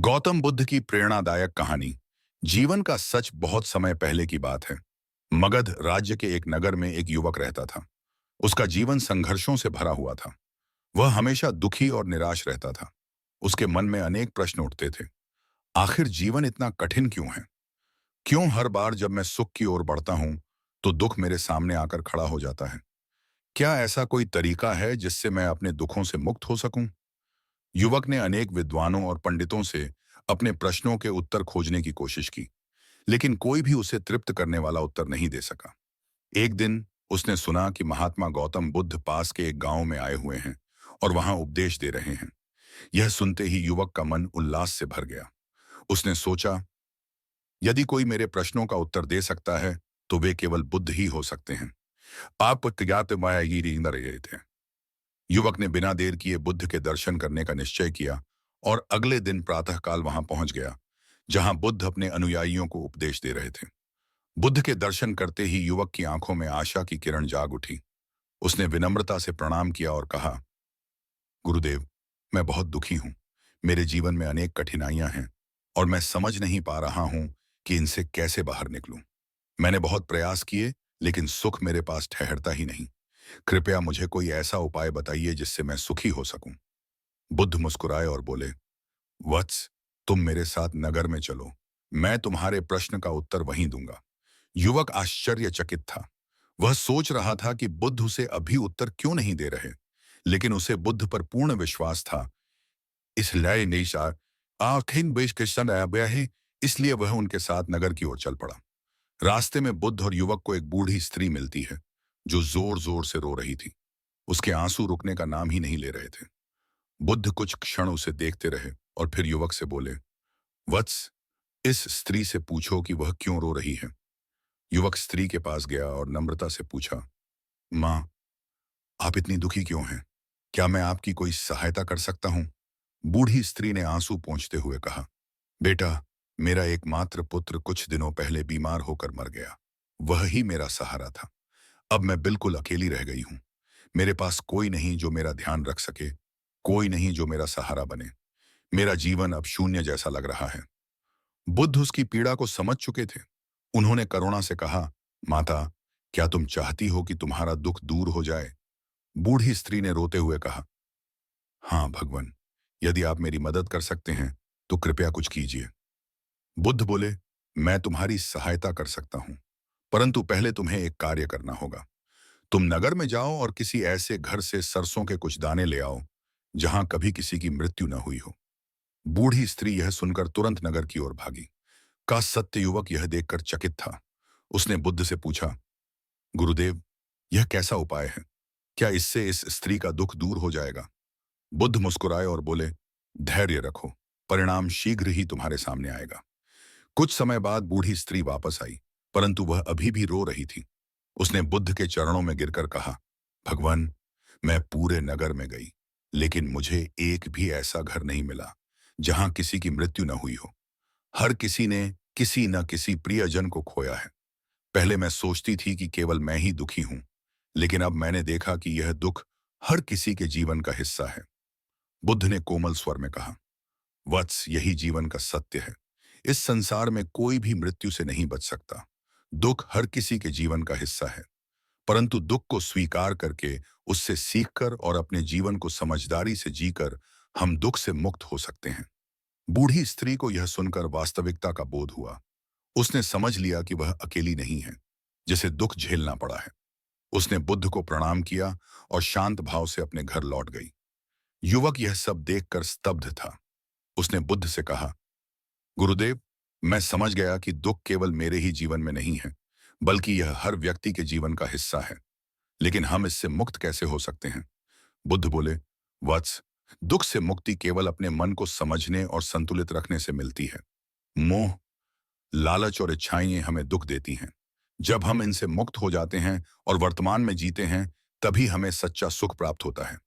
गौतम बुद्ध की प्रेरणादायक कहानी। जीवन का सच बहुत समय पहले की बात है। मगध राज्य के एक नगर में एक युवक रहता था। उसका जीवन संघर्षों से भरा हुआ था। वह हमेशा दुखी और निराश रहता था। उसके मन में अनेक प्रश्न उठते थे। आखिर जीवन इतना कठिन क्यों है? क्यों हर बार जब मैं सुख की ओर बढ़ता हूं तो दुख मेरे सामने आकर खड़ा हो जाता है? क्या ऐसा कोई तरीका है जिससे मैं अपने दुखों से मुक्त हो सकूं? युवक ने अनेक विद्वानों और पंडितों से अपने प्रश्नों के उत्तर खोजने की कोशिश की, लेकिन कोई भी उसे तृप्त करने वाला उत्तर नहीं दे सका। एक दिन उसने सुना कि महात्मा गौतम बुद्ध पास के एक गांव में आए हुए हैं और वहां उपदेश दे रहे हैं। यह सुनते ही युवक का मन उल्लास से भर गया। उसने सोचा, यदि कोई मेरे प्रश्नों का उत्तर दे सकता है तो वे केवल बुद्ध ही हो सकते हैं। आप ज्ञात मायागी रहे थे। युवक ने बिना देर किए बुद्ध के दर्शन करने का निश्चय किया और अगले दिन प्रातःकाल वहां पहुंच गया, जहां बुद्ध अपने अनुयायियों को उपदेश दे रहे थे। बुद्ध के दर्शन करते ही युवक की आंखों में आशा की किरण जाग उठी। उसने विनम्रता से प्रणाम किया और कहा, गुरुदेव, मैं बहुत दुखी हूं। मेरे जीवन में अनेक कठिनाइयां हैं और मैं समझ नहीं पा रहा हूं कि इनसे कैसे बाहर निकलूं। मैंने बहुत प्रयास किए, लेकिन सुख मेरे पास ठहरता ही नहीं। कृपया मुझे कोई ऐसा उपाय बताइए जिससे मैं सुखी हो सकूं। बुद्ध मुस्कुराए और बोले, वत्स, तुम मेरे साथ नगर में चलो। मैं तुम्हारे प्रश्न का उत्तर वहीं दूंगा। युवक आश्चर्यचकित था। वह सोच रहा था कि बुद्ध उसे अभी उत्तर क्यों नहीं दे रहे, लेकिन उसे बुद्ध पर पूर्ण विश्वास था। इसलिए निशार आखिर बेश क्वेश्चन आया गया है, इसलिए वह उनके साथ नगर की ओर चल पड़ा। रास्ते में बुद्ध और युवक को एक बूढ़ी स्त्री मिलती है, जो जोर जोर से रो रही थी। उसके आंसू रुकने का नाम ही नहीं ले रहे थे। बुद्ध कुछ क्षण उसे देखते रहे और फिर युवक से बोले, वत्स, इस स्त्री से पूछो कि वह क्यों रो रही है। युवक स्त्री के पास गया और नम्रता से पूछा, माँ, आप इतनी दुखी क्यों हैं? क्या मैं आपकी कोई सहायता कर सकता हूँ? बूढ़ी स्त्री ने आंसू पोंछते हुए कहा, बेटा, मेरा एकमात्र पुत्र कुछ दिनों पहले बीमार होकर मर गया। वह ही मेरा सहारा था। अब मैं बिल्कुल अकेली रह गई हूँ। मेरे पास कोई नहीं जो मेरा ध्यान रख सके, कोई नहीं जो मेरा सहारा बने। मेरा जीवन अब शून्य जैसा लग रहा है। बुद्ध उसकी पीड़ा को समझ चुके थे। उन्होंने करुणा से कहा, माता, क्या तुम चाहती हो कि तुम्हारा दुख दूर हो जाए? बूढ़ी स्त्री ने रोते हुए कहा, हाँ भगवान, यदि आप मेरी मदद कर सकते हैं तो कृपया कुछ कीजिए। बुद्ध बोले, मैं तुम्हारी सहायता कर सकता हूं, परंतु पहले तुम्हें एक कार्य करना होगा। तुम नगर में जाओ और किसी ऐसे घर से सरसों के कुछ दाने ले आओ जहां कभी किसी की मृत्यु न हुई हो। बूढ़ी स्त्री यह सुनकर तुरंत नगर की ओर भागी। का सत्य युवक यह देखकर चकित था। उसने बुद्ध से पूछा, गुरुदेव, यह कैसा उपाय है? क्या इससे इस स्त्री का दुख दूर हो जाएगा? बुद्ध मुस्कुराए और बोले, धैर्य रखो, परिणाम शीघ्र ही तुम्हारे सामने आएगा। कुछ समय बाद बूढ़ी स्त्री वापस आई, परंतु वह अभी भी रो रही थी। उसने बुद्ध के चरणों में गिरकर कहा, भगवान, मैं पूरे नगर में गई, लेकिन मुझे एक भी ऐसा घर नहीं मिला जहां किसी की मृत्यु न हुई हो। हर किसी ने किसी न किसी प्रियजन को खोया है। पहले मैं सोचती थी कि केवल मैं ही दुखी हूं, लेकिन अब मैंने देखा कि यह दुख हर किसी के जीवन का हिस्सा है। बुद्ध ने कोमल स्वर में कहा, वत्स, यही जीवन का सत्य है। इस संसार में कोई भी मृत्यु से नहीं बच सकता। दुख हर किसी के जीवन का हिस्सा है, परंतु दुख को स्वीकार करके, उससे सीखकर और अपने जीवन को समझदारी से जीकर हम दुख से मुक्त हो सकते हैं। बूढ़ी स्त्री को यह सुनकर वास्तविकता का बोध हुआ। उसने समझ लिया कि वह अकेली नहीं है, जिसे दुख झेलना पड़ा है। उसने बुद्ध को प्रणाम किया और शांत भाव से अपने घर लौट गई। युवक यह सब देखकर स्तब्ध था। उसने बुद्ध से कहा, गुरुदेव, मैं समझ गया कि दुख केवल मेरे ही जीवन में नहीं है, बल्कि यह हर व्यक्ति के जीवन का हिस्सा है। लेकिन हम इससे मुक्त कैसे हो सकते हैं? बुद्ध बोले, वत्स, दुख से मुक्ति केवल अपने मन को समझने और संतुलित रखने से मिलती है। मोह, लालच और इच्छाएं हमें दुख देती हैं। जब हम इनसे मुक्त हो जाते हैं और वर्तमान में जीते हैं, तभी हमें सच्चा सुख प्राप्त होता है।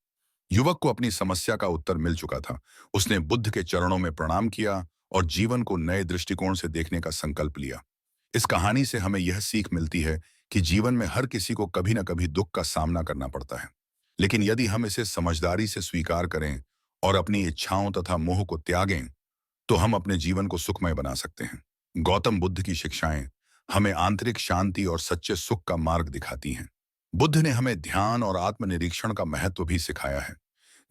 युवक को अपनी समस्या का उत्तर मिल चुका था। उसने बुद्ध के चरणों में प्रणाम किया और जीवन को नए दृष्टिकोण से देखने का संकल्प लिया। इस कहानी से हमें यह सीख मिलती है कि जीवन में हर किसी को कभी न कभी दुख का सामना करना पड़ता है, लेकिन यदि हम इसे समझदारी से स्वीकार करें और अपनी इच्छाओं तथा मोह को त्यागें, तो हम अपने जीवन को सुखमय बना सकते हैं। गौतम बुद्ध की शिक्षाएं हमें आंतरिक शांति और सच्चे सुख का मार्ग दिखाती हैं। बुद्ध ने हमें ध्यान और आत्मनिरीक्षण का महत्व भी सिखाया है।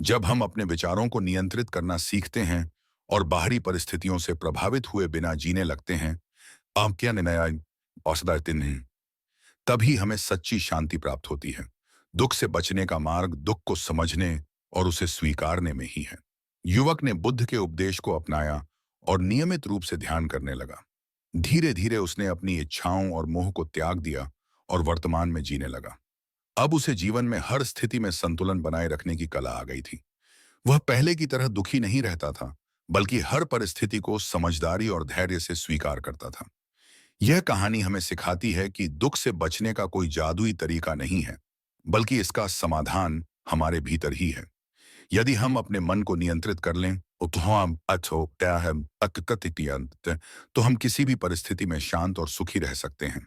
जब हम अपने विचारों को नियंत्रित करना सीखते हैं और बाहरी परिस्थितियों से प्रभावित हुए बिना जीने लगते हैं, आप क्या निर्णय औसदाते नहीं, तभी हमें सच्ची शांति प्राप्त होती है। दुख से बचने का मार्ग दुख को समझने और उसे स्वीकारने में ही है। युवक ने बुद्ध के उपदेश को अपनाया और नियमित रूप से ध्यान करने लगा। धीरे धीरे उसने अपनी इच्छाओं और मोह को त्याग दिया और वर्तमान में जीने लगा। अब उसे जीवन में हर स्थिति में संतुलन बनाए रखने की कला आ गई थी। वह पहले की तरह दुखी नहीं रहता था, बल्कि हर परिस्थिति को समझदारी और धैर्य से स्वीकार करता था। यह कहानी हमें सिखाती है कि दुख से बचने का कोई जादुई तरीका नहीं है, बल्कि इसका समाधान हमारे भीतर ही है। यदि हम अपने मन को नियंत्रित कर लें, तो हम किसी भी परिस्थिति में शांत और सुखी रह सकते हैं।